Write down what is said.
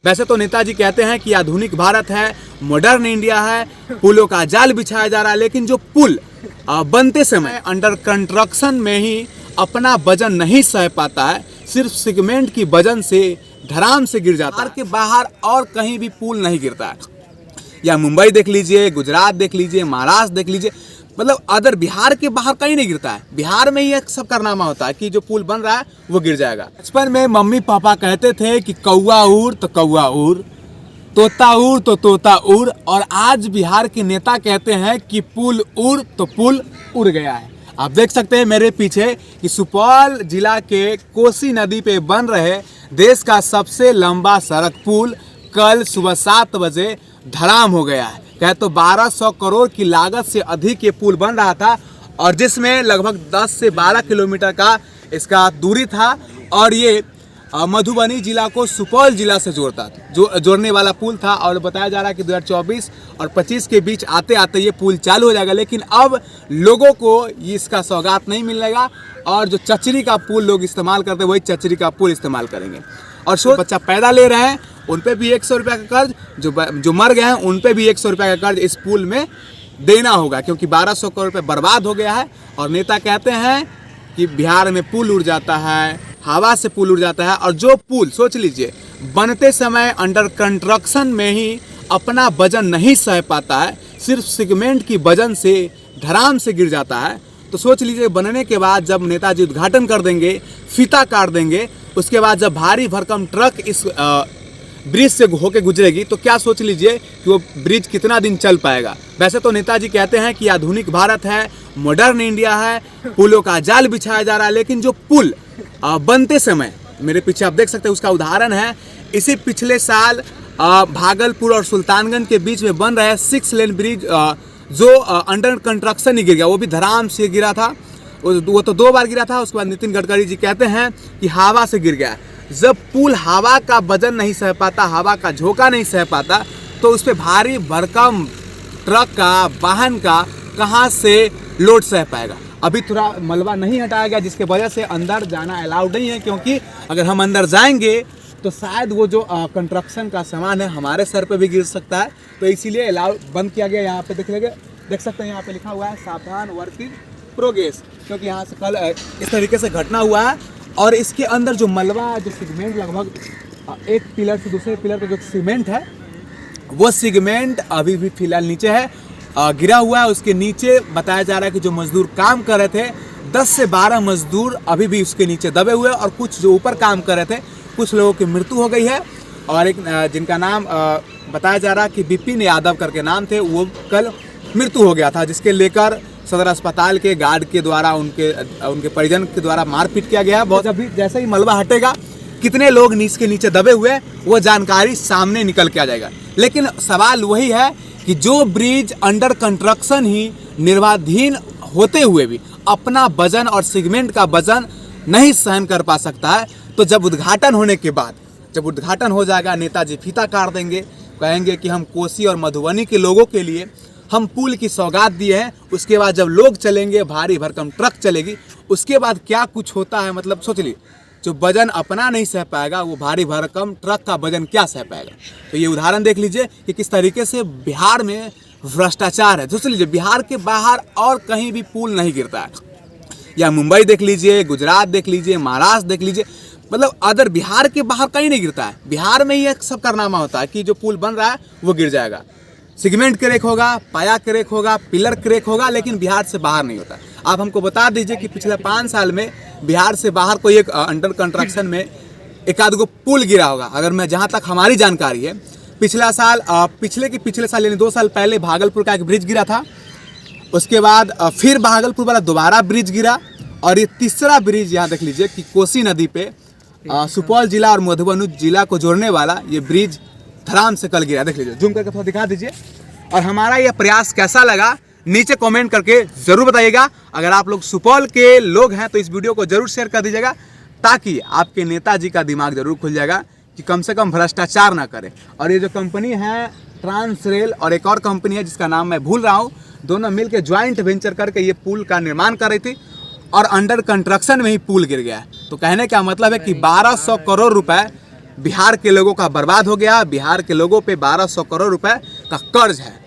वैसे तो नेताजी कहते हैं कि आधुनिक भारत है, मॉडर्न इंडिया है, पुलों का जाल बिछाया जा रहा है, लेकिन जो पुल बनते समय अंडर कंस्ट्रक्शन में ही अपना वजन नहीं सह पाता है, सिर्फ सीमेंट की वजन से धड़ाम से गिर जाता है। के बाहर और कहीं भी पुल नहीं गिरता है। या मुंबई देख लीजिए, गुजरात देख लीजिए, महाराष्ट्र देख लीजिए, मतलब अदर बिहार के बाहर कहीं नहीं गिरता है। बिहार में ही एक सब कारनामा होता है कि जो पुल बन रहा है वो गिर जाएगा। बचपन में मम्मी पापा कहते थे कि कौवा उड़ तो कौवा उड़, तोता उड़ तो तोता उड़, और आज बिहार के नेता कहते हैं कि पुल उड़ तो पुल उड़ गया है। आप देख सकते हैं मेरे पीछे कि सुपौल जिला के कोसी नदी पे बन रहे देश का सबसे लंबा सड़क पुल कल सुबह 7 बजे धड़ाम हो गया है। कहे तो 1200 करोड़ की लागत से अधिक ये पुल बन रहा था, और जिसमें लगभग 10 से 12 किलोमीटर का इसका दूरी था, और ये मधुबनी जिला को सुपौल जिला से जोड़ता था, जो जोड़ने वाला पुल था। और बताया जा रहा है कि 2024 और 25 के बीच आते आते ये पुल चालू हो जाएगा। लेकिन अब लोगों को इसका सौगात नहीं मिलेगा, और जो चचरी का पुल लोग इस्तेमाल करते हैं वही चचरी का पुल इस्तेमाल करेंगे। और जो बच्चा पैदा ले रहे हैं उन पे भी 100 रुपये का कर्ज, जो मर गए हैं उन पे भी 100 रुपये का कर्ज इस पुल में देना होगा, क्योंकि 1200 करोड़ रुपये बर्बाद हो गया है। और नेता कहते हैं कि बिहार में पुल उड़ जाता है, हवा से पुल उड़ जाता है, और जो पुल सोच लीजिए बनते समय अंडर कंस्ट्रक्शन में ही अपना वजन नहीं सह पाता है, सिर्फ सीमेंट की वजन से धड़ाम से गिर जाता है। तो सोच लीजिए बनने के बाद जब नेताजी उद्घाटन कर देंगे, फीता काट देंगे, उसके बाद जब भारी भरकम ट्रक इस ब्रिज से होके गुजरेगी तो क्या सोच लीजिए कि वो ब्रिज कितना दिन चल पाएगा। वैसे तो नेताजी कहते हैं कि आधुनिक भारत है, मॉडर्न इंडिया है, पुलों का जाल बिछाया जा रहा है, लेकिन जो पुल बनते समय मेरे पीछे आप देख सकते हैं उसका उदाहरण है। इसी पिछले साल भागलपुर और सुल्तानगंज के बीच में बन रहा 6 लेन ब्रिज जो अंडर कंस्ट्रक्शन ही गिर गया, वो भी धड़ाम से गिरा था। वो तो 2 बार गिरा था। उसके बाद नितिन गडकरी जी कहते हैं कि हवा से गिर गया। जब पुल हवा का वजन नहीं सह पाता, हवा का झोंका नहीं सह पाता, तो उस पर भारी भरकम ट्रक का, वाहन का कहाँ से लोड सह पाएगा। अभी थोड़ा मलबा नहीं हटाया गया, जिसके वजह से अंदर जाना अलाउड नहीं है, क्योंकि अगर हम अंदर जाएंगे तो शायद वो जो कंस्ट्रक्शन का सामान है हमारे सर पे भी गिर सकता है। तो इसीलिए अलाउड बंद किया गया। यहाँ पे देख सकते हैं, यहाँ पे लिखा हुआ है सावधान वर्क इन प्रोग्रेस, क्योंकि यहाँ से कल इस तरीके से घटना हुआ है। और इसके अंदर जो मलबा, जो सीमेंट, लगभग एक पिलर से दूसरे पिलर पर जो सीमेंट है वो सीमेंट अभी भी फिलहाल नीचे है, गिरा हुआ है। उसके नीचे बताया जा रहा है कि जो मजदूर काम कर रहे थे 10 से 12 मजदूर अभी भी उसके नीचे दबे हुए, और कुछ जो ऊपर काम कर रहे थे, कुछ लोगों की मृत्यु हो गई है। और एक जिनका नाम बताया जा रहा है कि विपिन यादव करके नाम थे, वो कल मृत्यु हो गया था, जिसके लेकर सदर अस्पताल के गार्ड के द्वारा उनके परिजन के द्वारा मारपीट किया गया। बहुत अभी जैसे ही मलबा हटेगा कितने लोग इसके नीचे दबे हुए वो जानकारी सामने निकल के आ जाएगा। लेकिन सवाल वही है कि जो ब्रिज अंडर कंस्ट्रक्शन ही निर्माणाधीन होते हुए भी अपना वजन और सीमेंट का वजन नहीं सहन कर पा सकता है, तो जब उद्घाटन होने के बाद, जब उद्घाटन हो जाएगा, नेताजी फीता काट देंगे, कहेंगे कि हम कोसी और मधुबनी के लोगों के लिए हम पुल की सौगात दिए हैं। उसके बाद जब लोग चलेंगे, भारी भरकम ट्रक चलेगी, उसके बाद क्या कुछ होता है, मतलब सोच लीजिए जो वजन अपना नहीं सह पाएगा वो भारी भरकम ट्रक का वजन क्या सह पाएगा। तो ये उदाहरण देख लीजिए कि किस तरीके से बिहार में भ्रष्टाचार है। सोच लीजिए बिहार के बाहर और कहीं भी पुल नहीं गिरता है। या मुंबई देख लीजिए, गुजरात देख लीजिए, महाराष्ट्र देख लीजिए, मतलब अदर बिहार के बाहर कहीं नहीं गिरता है। बिहार में ही एक सब कारनामा होता है कि जो पुल बन रहा है वो गिर जाएगा, सीमेंट क्रैक होगा, पाया क्रैक होगा, पिलर क्रैक होगा, लेकिन बिहार से बाहर नहीं होता। आप हमको बता दीजिए कि पिछले 5 साल में बिहार से बाहर कोई एक अंडर कंस्ट्रक्शन में एक आध गो पुल गिरा होगा। अगर मैं जहाँ तक हमारी जानकारी है, पिछले साल यानी 2 साल पहले भागलपुर का एक ब्रिज गिरा था। उसके बाद फिर भागलपुर वाला दोबारा ब्रिज गिरा, और ये तीसरा ब्रिज यहाँ देख लीजिए कि कोसी नदी पे सुपौल जिला और मधुबनी जिला को जोड़ने वाला ये ब्रिज धड़ाम से कल गिरा। देख लीजिए, जूम करके थोड़ा दिखा दीजिए। और हमारा यह प्रयास कैसा लगा नीचे कमेंट करके जरूर बताइएगा। अगर आप लोग सुपौल के लोग हैं तो इस वीडियो को जरूर शेयर कर दीजिएगा, ताकि आपके नेताजी का दिमाग जरूर खुल जाएगा कि कम से कम भ्रष्टाचार ना करें। और ये जो कंपनी है ट्रांस रेल और एक और कंपनी है जिसका नाम मैं भूल रहा हूँ, दोनों मिलकर ज्वाइंट वेंचर करके ये पुल का निर्माण कर रही थी, और अंडर कंस्ट्रक्शन में ही पुल गिर गया है। तो कहने का मतलब है कि 1200 करोड़ रुपए बिहार के लोगों का बर्बाद हो गया। बिहार के लोगों पे 1200 करोड़ रुपए का कर्ज है।